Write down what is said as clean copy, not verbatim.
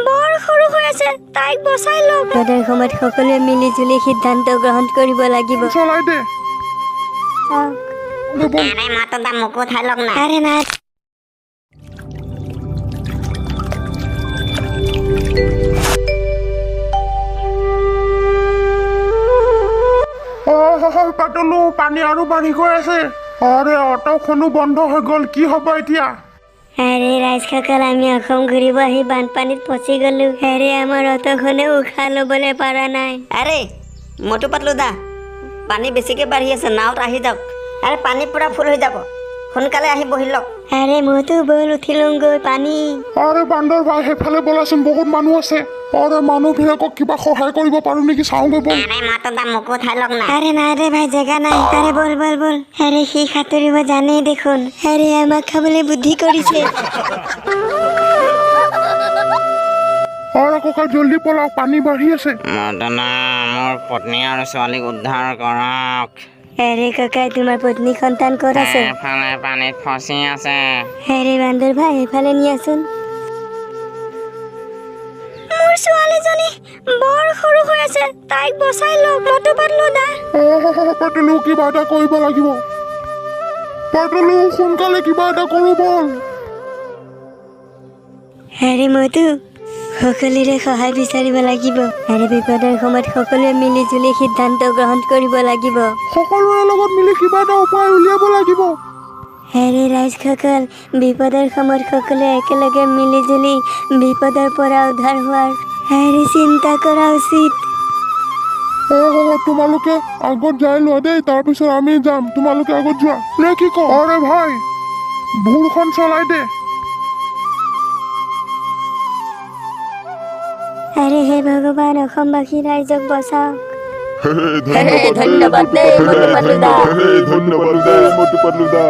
বৰ সৰু হৈ আছে, তাইক বচাই লওক। বিপদৰ সময়ত সকলোৱে মিলি জুলি সিদ্ধান্ত গ্ৰহণ কৰিব লাগিব। চলাই দে। আরে মাতো দা মুকু উঠাই লওক না। আরে না পাতলো পানী আৰু বাঢ়ি গৈ আছে। আৰে অটোখনো বন্ধ হৈ গ'ল, কি হ'ব এতিয়া? আরে রাজকাকাল আমি অসম ঘুরিব আহি বানপানীত ফচি গলো। আরে আমার অতখনে উশাহ লবলৈ পাৰা নাই। আরে মটু পাতলু দা পানী বেছিকে বাঢ়ি আছে, নাওত আহি যাওক। আরে পানী পুৰা ফুল হৈ যাব, সোনকালে আহি বহি লওক। আৰে মইতো বল উঠিলগৈ পানী। আৰে বান্দৰ ভাই সেইফালে বলাচোন, বহুত মানুহ আছে। আৰে মানুহবিলাকক কিবা সহায় কৰিব পাৰো নেকি চাওঁগৈ বল। আরে মাতো দা মুকু উঠাই লওক না। আরে না রে ভাই, জেগা নাই। আরে বল বল বল। আরে সি সাঁতুৰিব জানেই দেখোন। আৰে আমাক খাবলৈ বুদ্ধি কৰিছে। আৰে ককা জলদি পলাওক, পানী বাঢ়ি আছে। মদনা মোৰ পত্নী আৰু ছোৱালীক উদ্ধাৰ কৰক। আৰে ককাই তোমাৰ পত্নী সন্তান ক'ত আছে? এফালে পানীত ফচি আছে। আৰে বান্দৰ ভাই এইফালে নিয়াচোন। মোৰ ছোৱালীজনী বৰ সৰু হৈ আছে, তাইক বচাই লওক। মটু পাতলু দা। পাতলো কিবা এটা কৰিব লাগিব। পাতলো সোনকালে কিবা এটা কৰো বল। আৰে মধু সকলোৰে সহায় বিচাৰিব লাগিব। আৰে বিপদৰ সময়ত সকলোৱে মিলি জুলি সিদ্ধান্ত গ্ৰহণ কৰিব লাগিব। সকলোৰে লগত মিলি কিবা এটা উপায় উলিয়াব লাগিব। আৰে ৰাইজসকল, বিপদৰ সময়ত সকলোৱে একেলগে মিলি জুলি বিপদৰ পৰা উদ্ধাৰ হোৱাৰ আৰে চিন্তা কৰা উচিত। তোমালোকে আগত যাই লোৱা দেই, তাৰপিছত আমি যাম। তোমালোকে আগত যোৱা নে কি কওঁ? আৰে ভাই ভোৰখন চলাই দে। আৰে হে ভগৱান, অসমবাসী ৰাইজক বচাওক। ধন্যবাদ দেই মটু পাতলু দা।